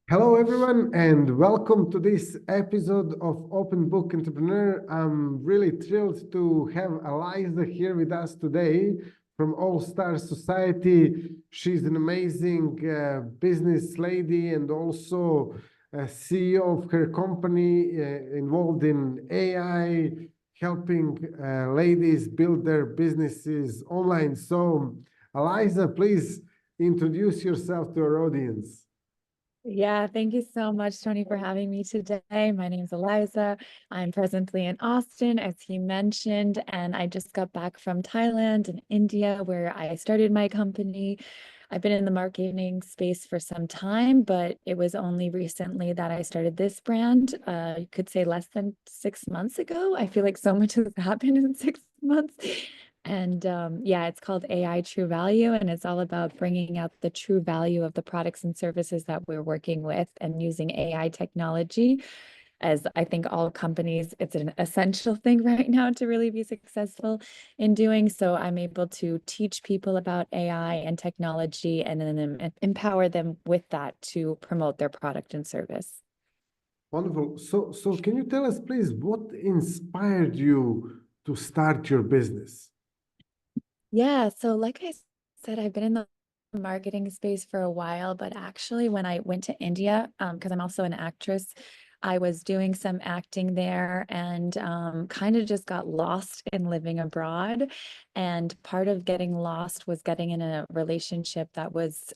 Hello, everyone, and welcome to this episode of Open Book Entrepreneur. I'm really thrilled to have Alizah here with us today from All Star Society. She's an amazing business lady and also CEO of her company involved in AI, helping ladies build their businesses online. So, Alizah, please introduce yourself to our audience. Yeah, thank you so much, Tony, for having me today. My name is Alizah. I'm presently in Austin, as he mentioned, and I just got back from Thailand and India, where I started my company. I've been in the marketing space for some time, but it was only recently that I started this brand. You could say less than 6 months ago. I feel like so much has happened in 6 months. And yeah, it's called AI True Value, and it's all about bringing out the true value of the products and services that we're working with and using AI technology. As I think all companies, it's an essential thing right now to really be successful in doing. So I'm able to teach people about AI and technology and then empower them with that to promote their product and service. Wonderful. So can you tell us, please, what inspired you to start your business? Yeah, so like I said, I've been in the marketing space for a while, but actually when I went to India, because I'm also an actress, I was doing some acting there and kind of just got lost in living abroad. And part of getting lost was getting in a relationship that was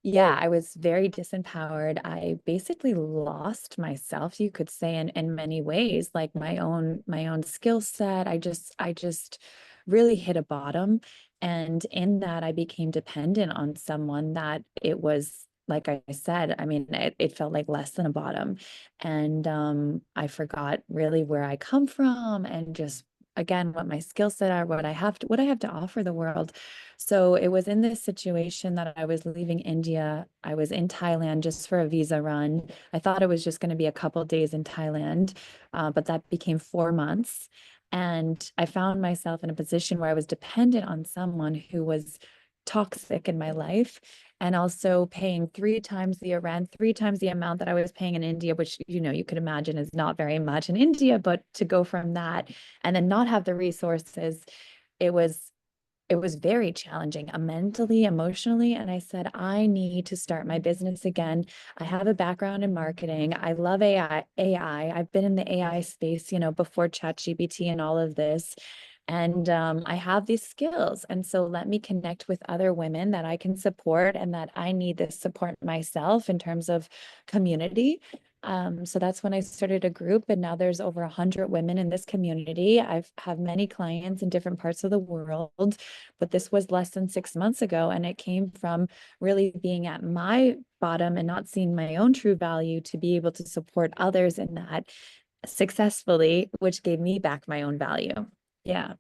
yeah, I was very disempowered. I basically lost myself, you could say, in many ways, like my own skill set. I just really hit a bottom. And in that, I became dependent on someone that it was, like I said, I mean, it felt like less than a bottom. And I forgot really where I come from and just again what my skill set are, what I have to offer the world. So it was in this situation that I was leaving India. I was in Thailand just for a visa run. I thought it was just going to be a couple days in Thailand, but that became 4 months. And I found myself in a position where I was dependent on someone who was toxic in my life and also paying 3 times the rent, 3 times the amount that I was paying in India, which, you could imagine is not very much in India, but to go from that and then not have the resources, it was it was very challenging mentally, emotionally. And I said, I need to start my business again. I have a background in marketing. I love AI. I've been in the AI space, before ChatGPT and all of this. And I have these skills. And so let me connect with other women that I can support and that I need this support myself in terms of community. So that's when I started a group, and now there's over 100 women in this community. I've have many clients in different parts of the world, but this was less than 6 months ago, and it came from really being at my bottom and not seeing my own true value to be able to support others in that successfully, which gave me back my own value. Yeah.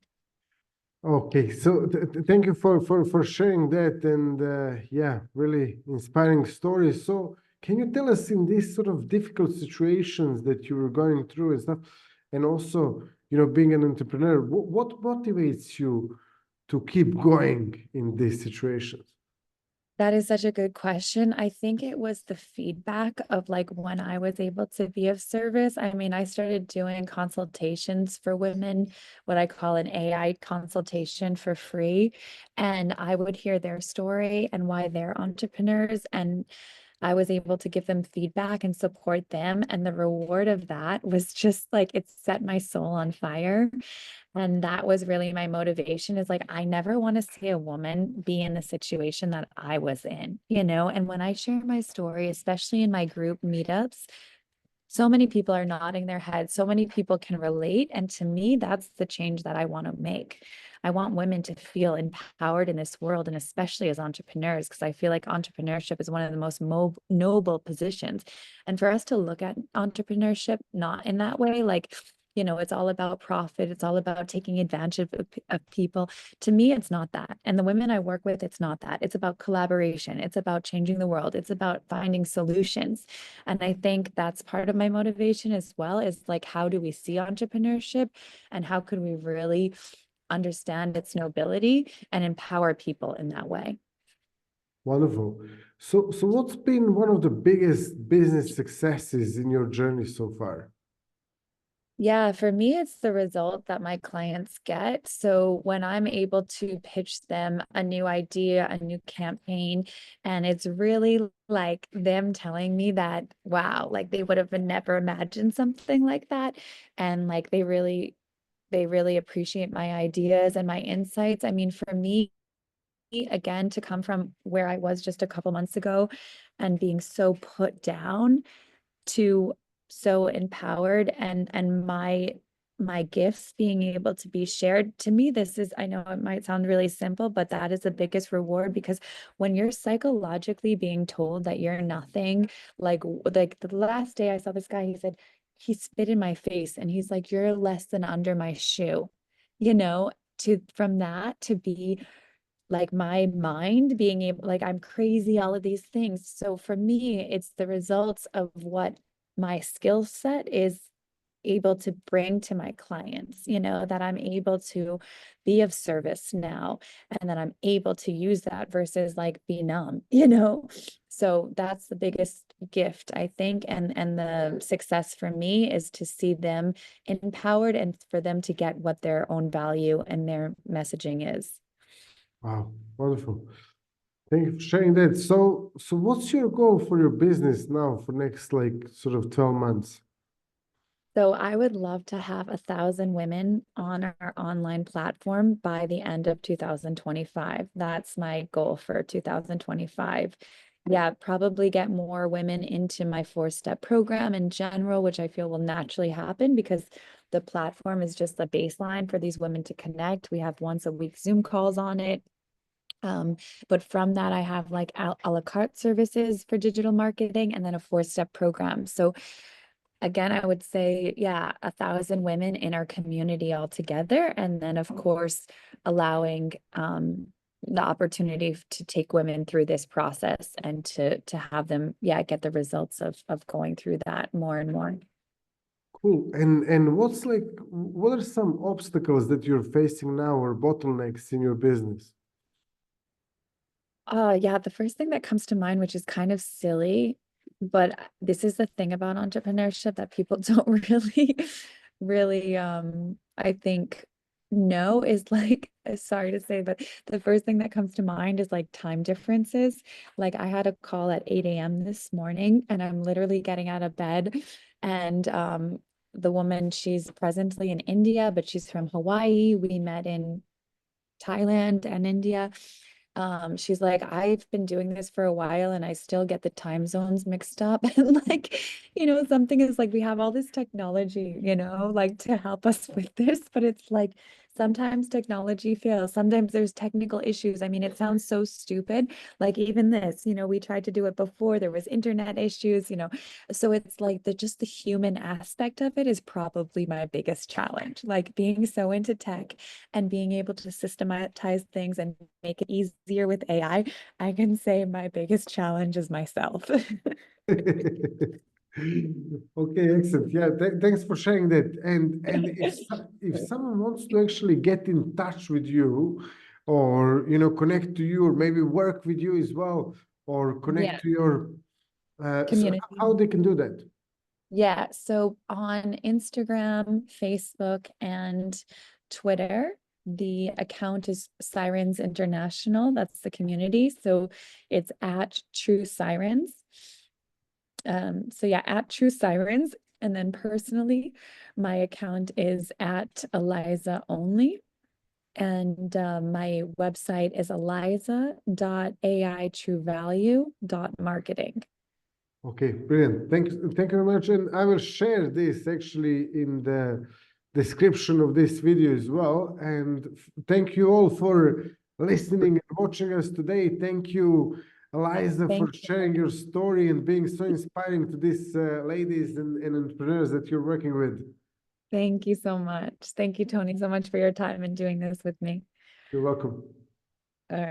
Okay, so thank you for sharing that, and yeah, really inspiring stories. So can you tell us in these sort of difficult situations that you were going through and stuff, and also, being an entrepreneur, what motivates you to keep going in these situations? That is such a good question. I think it was the feedback of like when I was able to be of service. I mean, I started doing consultations for women, what I call an AI consultation for free. And I would hear their story and why they're entrepreneurs. And I was able to give them feedback and support them. And the reward of that was just like it set my soul on fire. And that was really my motivation is like, I never want to see a woman be in the situation that I was in. And when I share my story, especially in my group meetups, so many people are nodding their heads. So many people can relate. And to me, that's the change that I want to make. I want women to feel empowered in this world, and especially as entrepreneurs, because I feel like entrepreneurship is one of the most noble positions. And for us to look at entrepreneurship not in that way, like, it's all about profit. It's all about taking advantage of people. To me, it's not that. And the women I work with, it's not that. It's about collaboration. It's about changing the world. It's about finding solutions. And I think that's part of my motivation as well is like, how do we see entrepreneurship and how could we really understand its nobility and empower people in that way? Wonderful. So what's been one of the biggest business successes in your journey so far? Yeah, for me, it's the result that my clients get. So when I'm able to pitch them a new idea, a new campaign, and it's really like them telling me that, wow, like they would have never imagined something like that. And like they really appreciate my ideas and my insights. I mean, for me, again, to come from where I was just a couple months ago and being so put down to so empowered and my gifts being able to be shared, to me, this is, I know it might sound really simple, but that is the biggest reward, because when you're psychologically being told that you're nothing, like the last day I saw this guy, he said he spit in my face and he's like, you're less than under my shoe, you know, to from that to be like my mind being able, like I'm crazy, all of these things. So for me, it's the results of what my skill set is able to bring to my clients, that I'm able to be of service now, and that I'm able to use that versus like be numb. So that's the biggest gift, I think, and the success for me is to see them empowered and for them to get what their own value and their messaging is. Wow, wonderful. Thank you for sharing that. So what's your goal for your business now for next like sort of 12 months? So I would love to have 1,000 women on our online platform by the end of 2025. That's my goal for 2025. Yeah, probably get more women into my 4-step program in general, which I feel will naturally happen because the platform is just the baseline for these women to connect. We have once a week Zoom calls on it. But from that, I have like a la carte services for digital marketing and then a 4-step program. So again, I would say, yeah, 1,000 women in our community altogether. And then, of course, allowing the opportunity to take women through this process and to have them, yeah, get the results of going through that more and more. Cool. And what are some obstacles that you're facing now or bottlenecks in your business? Yeah, the first thing that comes to mind, which is kind of silly, but this is the thing about entrepreneurship that people don't really, I think know is like, sorry to say, but the first thing that comes to mind is like time differences. Like I had a call at 8 a.m. this morning and I'm literally getting out of bed, and the woman, she's presently in India, but she's from Hawaii. We met in Thailand and India. She's like, I've been doing this for a while and I still get the time zones mixed up. And like, something is like we have all this technology, like to help us with this, but it's like sometimes technology fails. Sometimes there's technical issues. I mean, it sounds so stupid. Like even this, we tried to do it before, there was internet issues. So it's like just the human aspect of it is probably my biggest challenge. Like being so into tech and being able to systematize things and make it easier with AI, I can say my biggest challenge is myself. Okay, excellent. Yeah, thanks for sharing that. And if someone wants to actually get in touch with you, or connect to you, or maybe work with you as well, or connect Yeah, to your so community. how they can do that? Yeah, so on Instagram, Facebook, and Twitter, the account is Sirens International. That's the community. So it's at True Sirens. So yeah, at True Sirens. And then personally, my account is at Alizah only. And my website is alizah.aitruevalue.marketing. Okay, brilliant. Thank you very much. And I will share this actually in the description of this video as well. And thank you all for listening and watching us today. Thank you, Eliza, for Thank you. sharing your story and being so inspiring to these ladies and entrepreneurs that you're working with. Thank you so much. Thank you, Tony, so much for your time and doing this with me. You're welcome. All right.